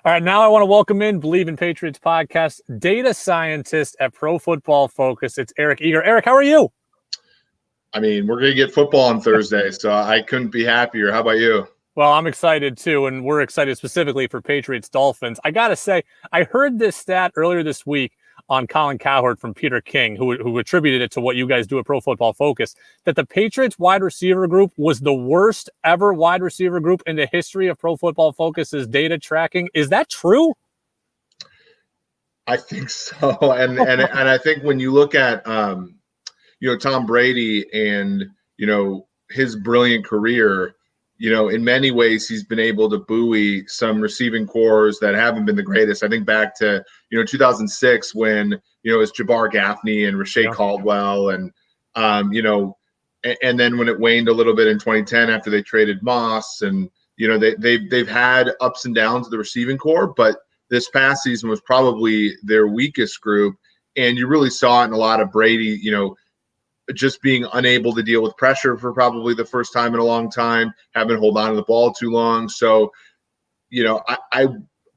All right, now I want to welcome in Bleav in Patriots podcast, data scientist at Pro Football Focus. It's Eric Eager. Eric, how are you? I mean, we're going to get football on Thursday, so I couldn't be happier. How about you? Well, I'm excited too, and we're excited specifically for Patriots Dolphins. I got to say, I heard this stat earlier this week on Colin Cowherd from Peter King, who attributed it to what you guys do at Pro Football Focus, that the Patriots wide receiver group was the worst ever wide receiver group in the history of Pro Football Focus's data tracking. Is that true? I think so. And I think when you look at, Tom Brady and, his brilliant career, in many ways, he's been able to buoy some receiving cores that haven't been the greatest. I think back to, 2006 when, it was Jabbar Gaffney and Rashae Caldwell and then when it waned a little bit in 2010 after they traded Moss and, they've had ups and downs of the receiving core, but this past season was probably their weakest group. And you really saw it in a lot of Brady, just being unable to deal with pressure for probably the first time in a long time, having to hold on to the ball too long. So,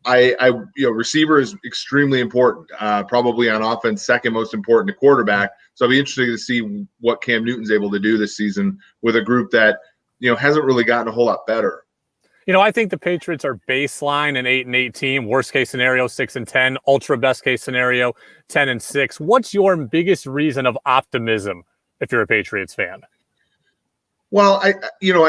receiver is extremely important, probably on offense, second most important to quarterback. So it'll be interesting to see what Cam Newton's able to do this season with a group that, hasn't really gotten a whole lot better. I think the Patriots are baseline an 8-8 team. Worst case scenario, 6-10. Ultra best case scenario, 10-6. What's your biggest reason of optimism if you're a Patriots fan? Well, I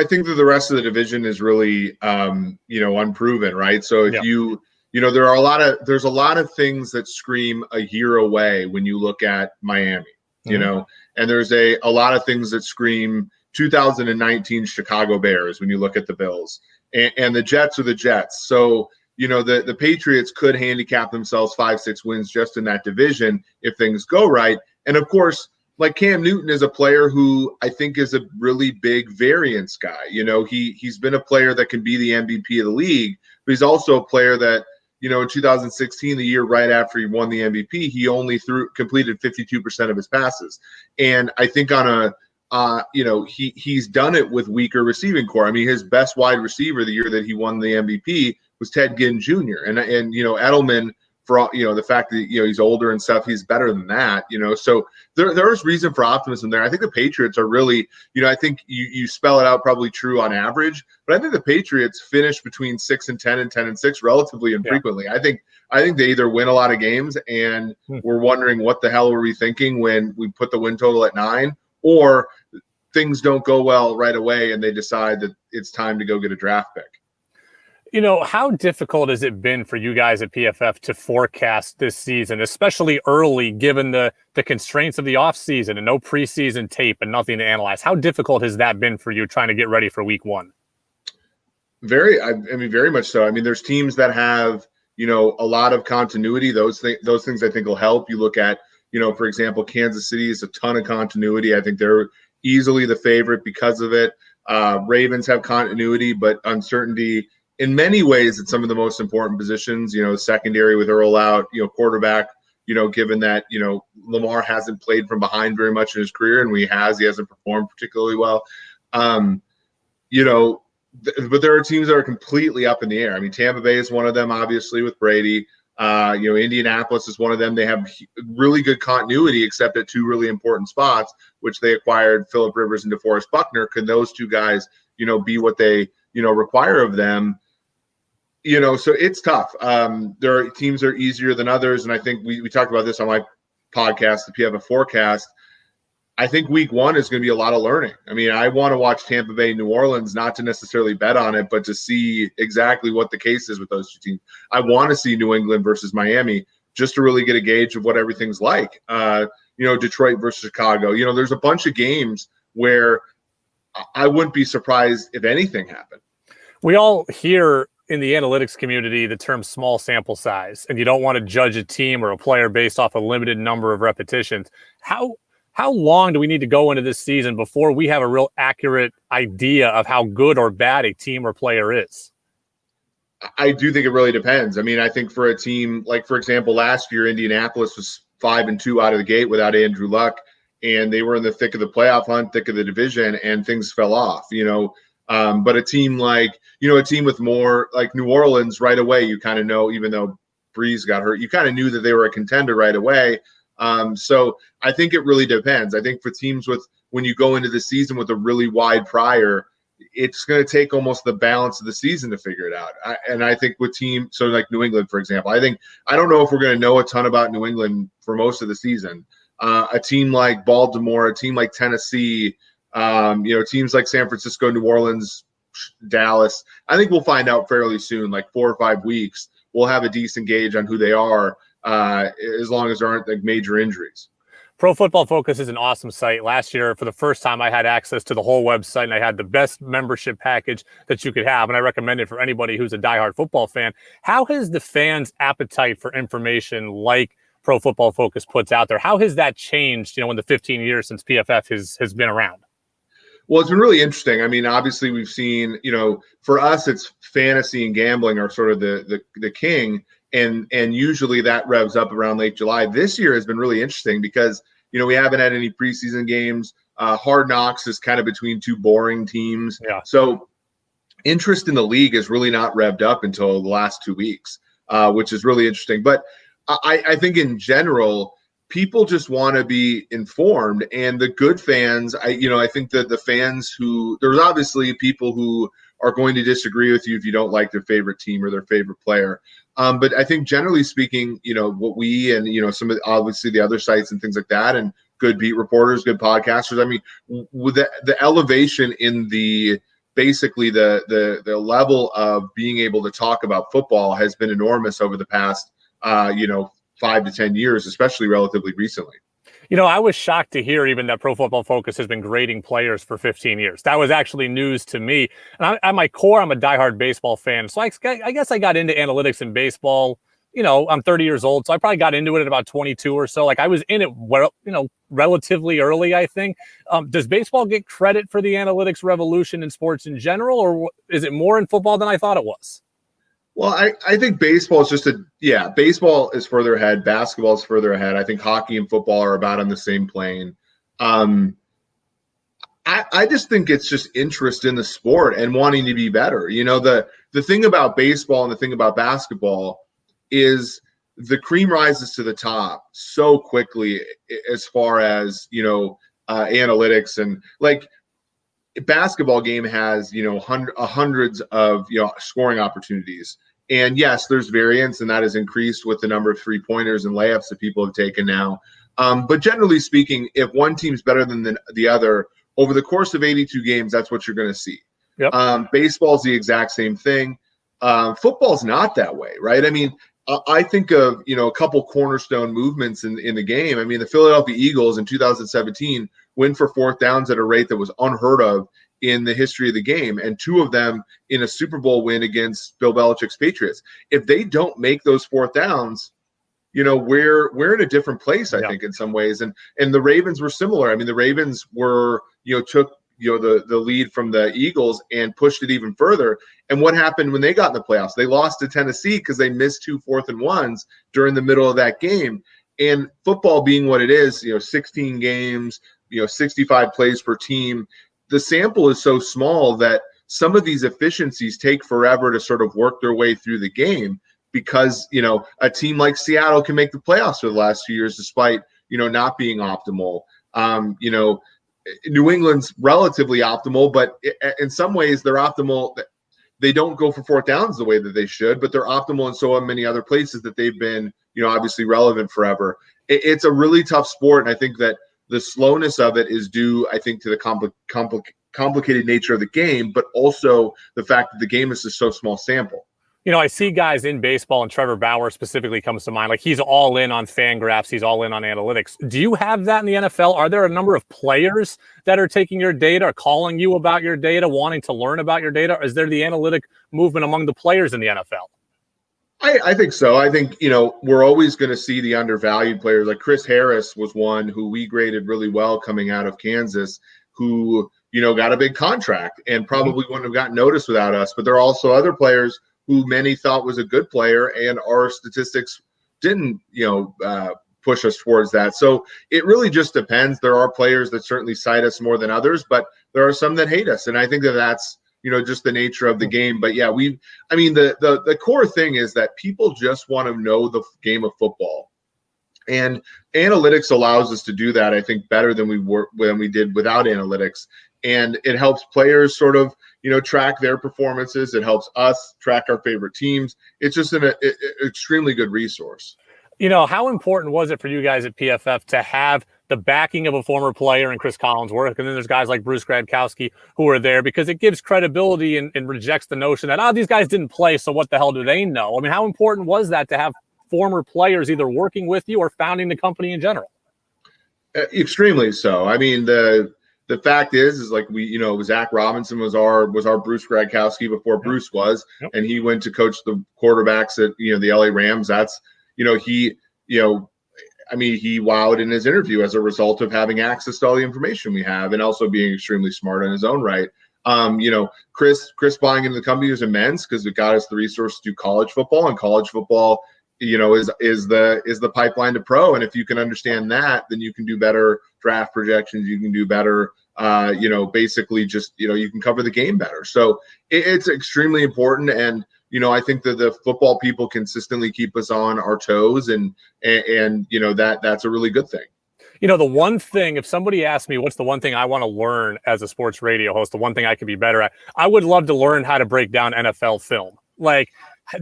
think that the rest of the division is really, unproven, right? So if there's a lot of things that scream a year away when you look at Miami, and there's a lot of things that scream 2019 Chicago Bears when you look at the Bills. And the Jets are the Jets. So, the Patriots could handicap themselves 5-6 wins just in that division if things go right. And, of course, like Cam Newton is a player who I think is a really big variance guy. He's been a player that can be the MVP of the league, but he's also a player that, in 2016, the year right after he won the MVP, he only completed 52% of his passes. And I think on he's done it with weaker receiving core. I mean, his best wide receiver the year that he won the MVP was Ted Ginn Jr. And Edelman, for the fact that he's older and stuff, he's better than that. So there is reason for optimism there. I think the Patriots are really, I think you spell it out probably true on average, but I think the Patriots finish between 6-10 and 10-6 relatively infrequently. Yeah. I think they either win a lot of games and we're wondering what the hell were we thinking when we put the win total at 9, or things don't go well right away and they decide that it's time to go get a draft pick. How difficult has it been for you guys at PFF to forecast this season, especially early, given the constraints of the offseason and no preseason tape and nothing to analyze? How difficult has that been for you trying to get ready for week one? Very much so. I mean, there's teams that have, a lot of continuity. Those things I think will help. You look at, for example, Kansas City is a ton of continuity. I think they're easily the favorite because of it. Ravens have continuity, but uncertainty in many ways at some of the most important positions, secondary with Earl out, quarterback, given that, Lamar hasn't played from behind very much in his career, and he hasn't performed particularly well. But there are teams that are completely up in the air. I mean, Tampa Bay is one of them, obviously, with Brady. Indianapolis is one of them. They have really good continuity, except at two really important spots, which they acquired Phillip Rivers and DeForest Buckner. Could those two guys, be what they, require of them? So it's tough. There are teams that are easier than others. And I think we talked about this on my podcast, the PFF Forecast. I think week one is going to be a lot of learning. I mean, I want to watch Tampa Bay, New Orleans, not to necessarily bet on it, but to see exactly what the case is with those two teams. I want to see New England versus Miami just to really get a gauge of what everything's like. Detroit versus Chicago. There's a bunch of games where I wouldn't be surprised if anything happened. We all hear in the analytics community the term small sample size, and you don't want to judge a team or a player based off a limited number of repetitions. How long do we need to go into this season before we have a real accurate idea of how good or bad a team or player is? I do think it really depends. I mean, I think for a team like, for example, last year, Indianapolis was 5-2 out of the gate without Andrew Luck, and they were in the thick of the playoff hunt, thick of the division, and things fell off. But a team like, a team with more like New Orleans right away, you kind of know, even though Breeze got hurt, you kind of knew that they were a contender right away. So I think it really depends. I think for teams when you go into the season with a really wide prior, it's going to take almost the balance of the season to figure it out. And I think with teams, so like New England, for example, I don't know if we're going to know a ton about New England for most of the season. A team like Baltimore, a team like Tennessee, teams like San Francisco, New Orleans, Dallas, I think we'll find out fairly soon, like 4 or 5 weeks. We'll have a decent gauge on who they are, as long as there aren't like major injuries. Pro Football Focus is an awesome site. Last year, for the first time, I had access to the whole website, and I had the best membership package that you could have, and I recommend it for anybody who's a diehard football fan. How has the fans' appetite for information like Pro Football Focus puts out there, how has that changed, in the 15 years since PFF has been around? Well, it's been really interesting. I mean, obviously, we've seen, for us, it's fantasy and gambling are sort of the king. And usually that revs up around late July. This year has been really interesting because, we haven't had any preseason games. Hard Knocks is kind of between two boring teams. Yeah. So interest in the league is really not revved up until the last 2 weeks, which is really interesting. But I think in general, people just want to be informed, and the good fans, I think that the fans there's obviously people who are going to disagree with you if you don't like their favorite team or their favorite player. But I think generally speaking, what we and, some of obviously the other sites and things like that, and good beat reporters, good podcasters. I mean, with the elevation in basically the level of being able to talk about football has been enormous over the past, 5 to 10 years, especially relatively recently. I was shocked to hear even that Pro Football Focus has been grading players for 15 years. That was actually news to me. And at my core, I'm a diehard baseball fan. So I guess I got into analytics in baseball. I'm 30 years old, so I probably got into it at about 22 or so. Like I was in it, relatively early, I think. Does baseball get credit for the analytics revolution in sports in general, or is it more in football than I thought it was? Well, I think baseball is baseball is further ahead. Basketball is further ahead. I think hockey and football are about on the same plane. I just think it's just interest in the sport and wanting to be better. The thing about baseball and the thing about basketball is the cream rises to the top so quickly as far as, analytics, and like basketball game has, hundreds of, scoring opportunities. And yes, there's variance, and that has increased with the number of 3-pointers and layups that people have taken now. But generally speaking, if one team's better than the other over the course of 82 games, that's what you're going to see. Yep. Baseball's the exact same thing. Football's not that way, right? I mean, I think of, a couple cornerstone movements in the game. I mean, the Philadelphia Eagles in 2017 win for fourth downs at a rate that was unheard of in the history of the game, and 2 of them in a Super Bowl win against Bill Belichick's Patriots. If they don't make those fourth downs, we're in a different place, I think, in some ways. And the Ravens were similar. I mean, the Ravens were, took the lead from the Eagles and pushed it even further. And what happened when they got in the playoffs? They lost to Tennessee because they missed 2 4th-and-1s during the middle of that game. And football being what it is, 16 games, 65 plays per team, the sample is so small that some of these efficiencies take forever to sort of work their way through the game, because, a team like Seattle can make the playoffs for the last few years despite, not being optimal. New England's relatively optimal, but in some ways they're optimal. They don't go for fourth downs the way that they should, but they're optimal in so many other places that they've been, obviously relevant forever. It's a really tough sport, and I think that the slowness of it is due, I think, to the complicated nature of the game, but also the fact that the game is just so small sample. I see guys in baseball, and Trevor Bauer specifically comes to mind. Like, he's all in on fan graphs. He's all in on analytics. Do you have that in the NFL? Are there a number of players that are taking your data or calling you about your data, wanting to learn about your data? Or is there the analytic movement among the players in the NFL? I think so. I think, we're always going to see the undervalued players. Like Chris Harris was one who we graded really well coming out of Kansas, who, got a big contract and probably wouldn't have gotten noticed without us. But there are also other players who many thought was a good player, and our statistics didn't, push us towards that. So it really just depends. There are players that certainly cite us more than others, but there are some that hate us. And I think that that's just the nature of the game. But yeah, the core thing is that people just want to know the game of football. And analytics allows us to do that, I think, better than we did without analytics. And it helps players sort of, track their performances. It helps us track our favorite teams. It's just an extremely good resource. How important was it for you guys at PFF to have the backing of a former player in Chris Collinsworth? And then there's guys like Bruce Gradkowski who are there because it gives credibility and rejects the notion that, these guys didn't play, so what the hell do they know? I mean, how important was that to have former players either working with you or founding the company in general? Extremely so. I mean, the fact is like Zach Robinson was our Bruce Gradkowski before Bruce was, and he went to coach the quarterbacks at the LA Rams. That's he wowed in his interview as a result of having access to all the information we have, and also being extremely smart in his own right. Chris buying into the company was immense because it got us the resource to do college football, and college football is the pipeline to pro. And if you can understand that, then you can do better draft projections. You can do better, basically just, you can cover the game better. So it's extremely important. And, I think that the football people consistently keep us on our toes, and that's a really good thing. The one thing, if somebody asked me, what's the one thing I want to learn as a sports radio host, the one thing I could be better at, I would love to learn how to break down NFL film. Like,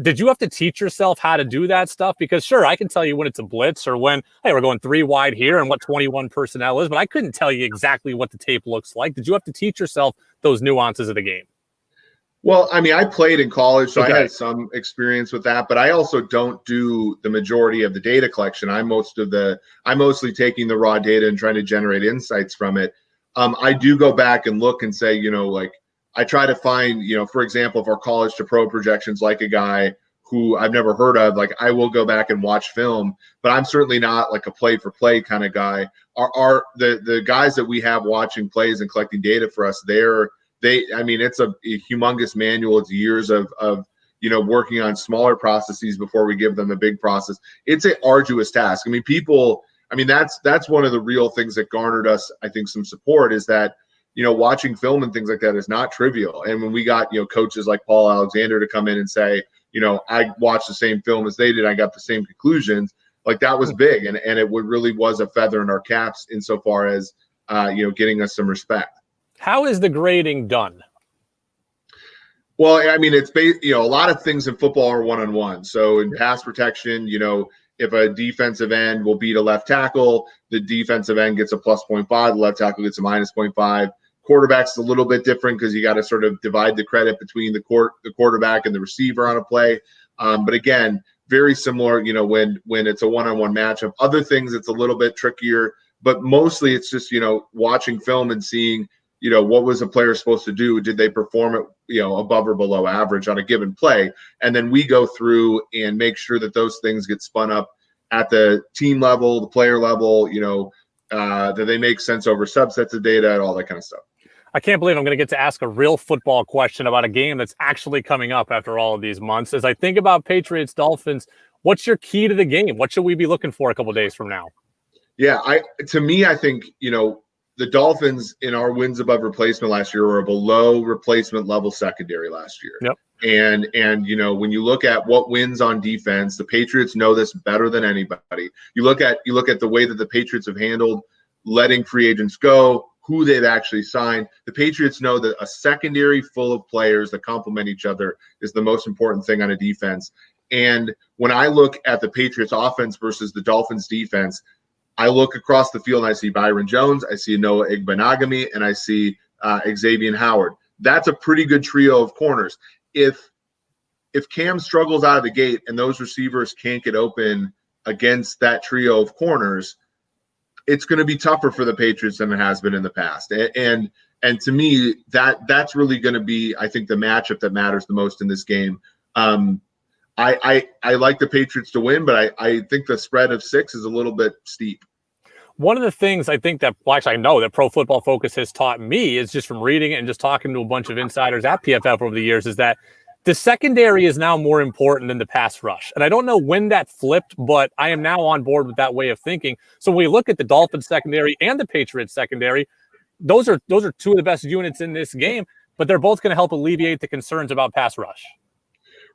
did you have to teach yourself how to do that stuff? Because sure, I can tell you when it's a blitz or when, hey, we're going 3 wide here and what 21 personnel is, but I couldn't tell you exactly what the tape looks like. Did you have to teach yourself those nuances of the game? Well, I played in college, so I had some experience with that, but I also don't do the majority of the data collection. I'm mostly taking the raw data and trying to generate insights from it. I do go back and look and say, I try to find, for example, if our college to pro projections, like a guy who I've never heard of, like I will go back and watch film, but I'm certainly not like a play for play kind of guy. The guys that we have watching plays and collecting data for us, it's a humongous manual. It's years of working on smaller processes before we give them the big process. It's an arduous task. That's one of the real things that garnered us, I think, some support, is that watching film and things like that is not trivial. And when we got, coaches like Paul Alexander to come in and say, I watched the same film as they did, I got the same conclusions, like that was big. And it really was a feather in our caps insofar as, getting us some respect. How is the grading done? Well, it's a lot of things in football are one-on-one. So in pass protection, if a defensive end will beat a left tackle, the defensive end gets a +0.5, the left tackle gets a -0.5. Quarterback's a little bit different because you got to sort of divide the credit between the quarterback and the receiver on a play. But again, very similar, when it's a one-on-one matchup. Other things, it's a little bit trickier, but mostly it's just, watching film and seeing, what was a player supposed to do? Did they perform it, above or below average on a given play? And then we go through and make sure that those things get spun up at the team level, the player level, that they make sense over subsets of data and all that kind of stuff. I can't believe I'm going to get to ask a real football question about a game that's actually coming up after all of these months. As I think about Patriots Dolphins, what's your key to the game? What should we be looking for a couple of days from now? Yeah, I think, the Dolphins in our wins above replacement last year were a below replacement level secondary last year. Yep. And when you look at what wins on defense, the Patriots know this better than anybody. You look at the way that the Patriots have handled letting free agents go, who they've actually signed. The Patriots know that a secondary full of players that complement each other is the most important thing on a defense. And when I look at the Patriots offense versus the Dolphins defense, I look across the field and I see Byron Jones, I see Noah Igbenogany, and I see Xavier Howard. That's a pretty good trio of corners. If Cam struggles out of the gate and those receivers can't get open against that trio of corners, it's going to be tougher for the Patriots than it has been in the past. And to me, that's really going to be, I think, the matchup that matters the most in this game. I like the Patriots to win, but I think the spread of 6 is a little bit steep. One of the things I think that, well, actually I know that Pro Football Focus has taught me is just from reading it and just talking to a bunch of insiders at PFF over the years is that the secondary is now more important than the pass rush. And I don't know when that flipped, but I am now on board with that way of thinking. So when we look at the Dolphins secondary and the Patriots secondary, those are two of the best units in this game. but they're both going to help alleviate the concerns about pass rush.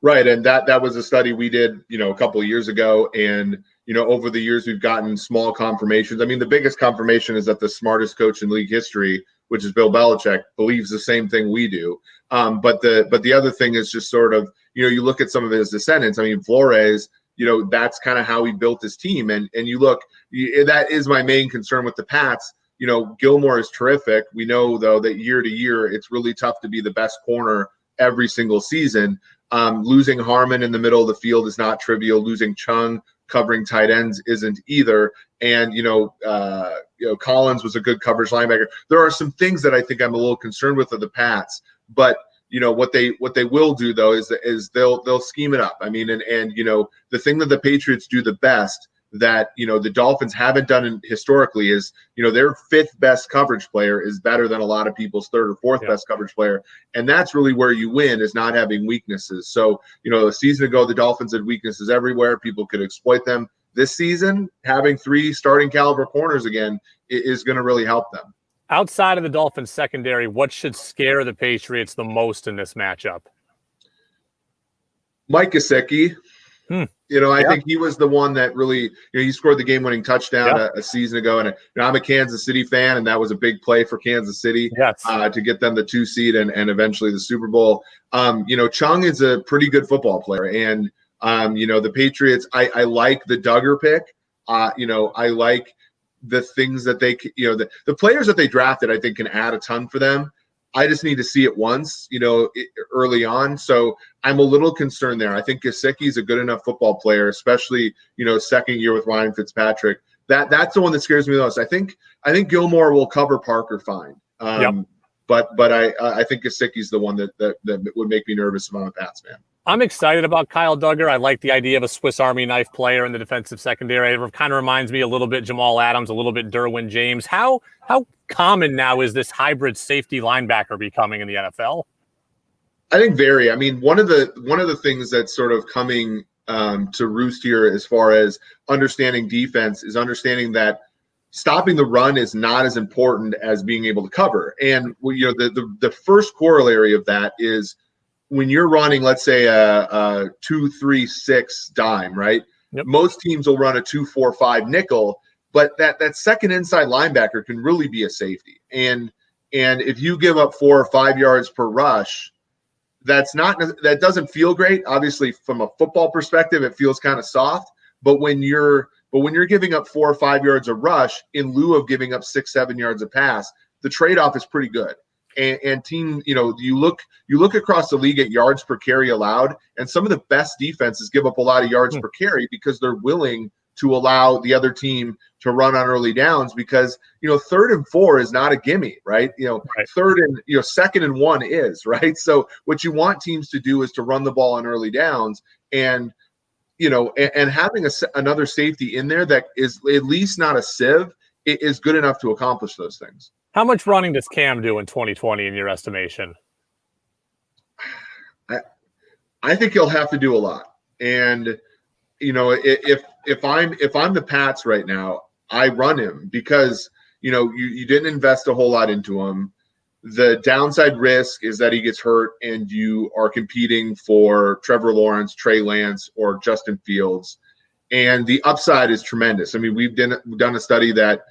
Right, and that was a study we did, a couple of years ago, and over the years we've gotten small confirmations. I mean, the biggest confirmation is that the smartest coach in league history, which is Bill Belichick, believes the same thing we do. But the other thing is just sort of, you look at some of his descendants. I mean, Flores, that's kind of how he built his team, and you look, that is my main concern with the Pats. Gilmore is terrific. We know though that year to year it's really tough to be the best corner every single season. Losing Harmon in the middle of the field is not trivial. Losing Chung covering tight ends isn't either. And Collins was a good coverage linebacker. There are some things that I think I'm a little concerned with of the Pats, but what they will do though is they'll scheme it up. I mean, and the thing that the Patriots do the best that the Dolphins haven't done historically is their fifth best coverage player is better than a lot of people's third or fourth best coverage player, and that's really where you win, is not having weaknesses. So a season ago the Dolphins had weaknesses everywhere, people could exploit them. This season, having 3 starting caliber corners again is going to really help them. Outside of the Dolphins secondary, what should scare the Patriots the most in this matchup? Mike Gesicki. I think he was the one that really, he scored the game-winning touchdown a season ago. And I'm a Kansas City fan, and that was a big play for Kansas City to get them the 2 seed and eventually the Super Bowl. Chung is a pretty good football player. And, the Patriots, I like the Duggar pick. I like the things that they, the players that they drafted, I think can add a ton for them. I just need to see it once, early on. So I'm a little concerned there. I think Gesicki is a good enough football player, especially, second year with Ryan Fitzpatrick. That's the one that scares me the most. I think Gilmore will cover Parker fine. But I think Gesicki's the one that would make me nervous if I'm a Pats fan. I'm excited about Kyle Duggar. I like the idea of a Swiss Army knife player in the defensive secondary. It kind of reminds me a little bit Jamal Adams, a little bit Derwin James. How common now is this hybrid safety linebacker becoming in the NFL? I think very. I mean, one of the things that's sort of coming to roost here as far as understanding defense is understanding that stopping the run is not as important as being able to cover. And the first corollary of that is when you're running, let's say a 2-3-6 dime, right? Yep. Most teams will run a 2-4-5 nickel, but that second inside linebacker can really be a safety. And if you give up 4 or 5 yards per rush, that doesn't feel great. Obviously, from a football perspective, it feels kind of soft. But when you're giving up 4 or 5 yards a rush in lieu of giving up 6-7 yards a pass, the trade-off is pretty good. And team, you look across the league at yards per carry allowed, and some of the best defenses give up a lot of yards per carry because they're willing to allow the other team to run on early downs, because 3rd and 4 is not a gimme, right? Third and 2nd and 1 is, right? So what you want teams to do is to run the ball on early downs, and and having another safety in there that is at least not a sieve is good enough to accomplish those things. How much running does Cam do in 2020 in your estimation? I think he'll have to do a lot. And if I'm the Pats right now, I run him because you didn't invest a whole lot into him. The downside risk is that he gets hurt and you are competing for Trevor Lawrence, Trey Lance, or Justin Fields. And the upside is tremendous. I mean, we've done a study that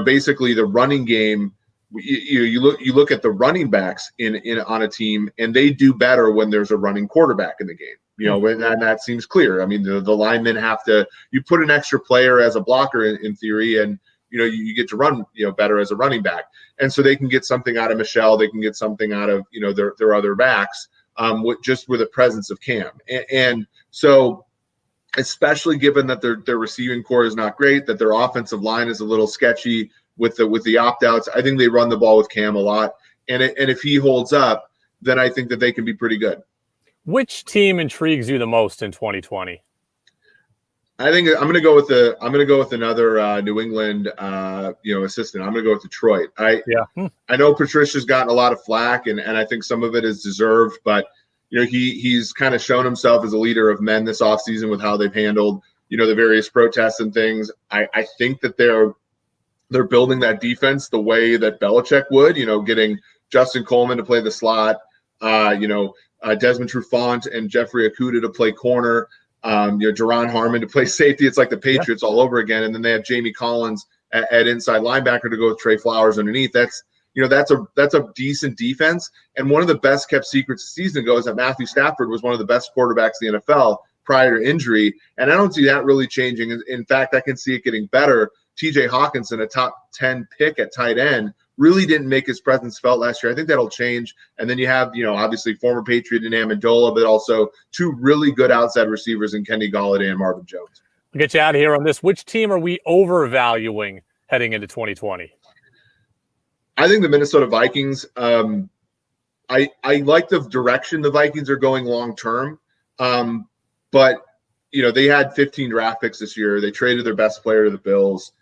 basically the running game. You look at the running backs in on a team, and they do better when there's a running quarterback in the game. And that seems clear. I mean, the linemen have to. You put an extra player as a blocker in theory, and you get to run better as a running back, and so they can get something out of Michelle. They can get something out of their other backs, just with the presence of Cam, and so. Especially given that their receiving core is not great, that their offensive line is a little sketchy with the opt-outs. I think they run the ball with Cam a lot. And if he holds up, then I think that they can be pretty good. Which team intrigues you the most in 2020? I think I'm going to go with another New England assistant. I'm going to go with Detroit. I know Patricia's gotten a lot of flack, and I think some of it is deserved, but he's kind of shown himself as a leader of men this offseason with how they've handled, the various protests and things. I think that they're building that defense the way that Belichick would, getting Justin Coleman to play the slot, Desmond Trufant and Jeffrey Okudah to play corner, Jerron Harmon to play safety. It's like the Patriots all over again. And then they have Jamie Collins at inside linebacker to go with Trey Flowers underneath. That's a decent defense. And one of the best kept secrets a season ago is that Matthew Stafford was one of the best quarterbacks in the NFL prior to injury. And I don't see that really changing. In fact, I can see it getting better. TJ Hawkinson, a top 10 pick at tight end, really didn't make his presence felt last year. I think that'll change. And then you have, obviously former Patriot in Amendola, but also two really good outside receivers in Kenny Golladay and Marvin Jones. We'll get you out of here on this. Which team are we overvaluing heading into 2020? I think the Minnesota Vikings. I like the direction the Vikings are going long term, but they had 15 draft picks this year. They traded their best player to the Bills.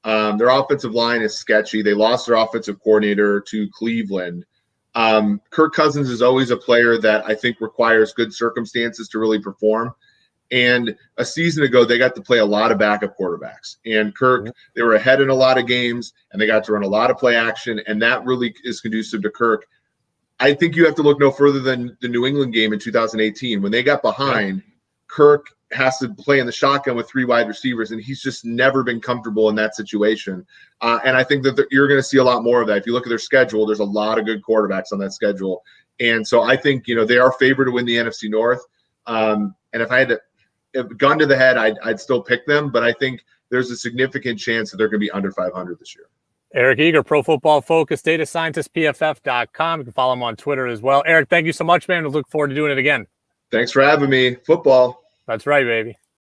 Their offensive line is sketchy. They lost their offensive coordinator to Cleveland. Kirk Cousins is always a player that I think requires good circumstances to really perform. And a season ago, they got to play a lot of backup quarterbacks. And Kirk, they were ahead in a lot of games, and they got to run a lot of play action, and that really is conducive to Kirk. I think you have to look no further than the New England game in 2018. When they got behind, Kirk has to play in the shotgun with three wide receivers, and he's just never been comfortable in that situation. And I think that you're going to see a lot more of that. If you look at their schedule, there's a lot of good quarterbacks on that schedule. And so I think, they are favored to win the NFC North. And if I had to gun to the head, I'd still pick them, but I think there's a significant chance that they're going to be under 500 this year. Eric Eager, Pro Football Focus, data scientist, PFF.com. You can follow him on Twitter as well. Eric, thank you so much, man. We look forward to doing it again. Thanks for having me. Football. That's right, baby.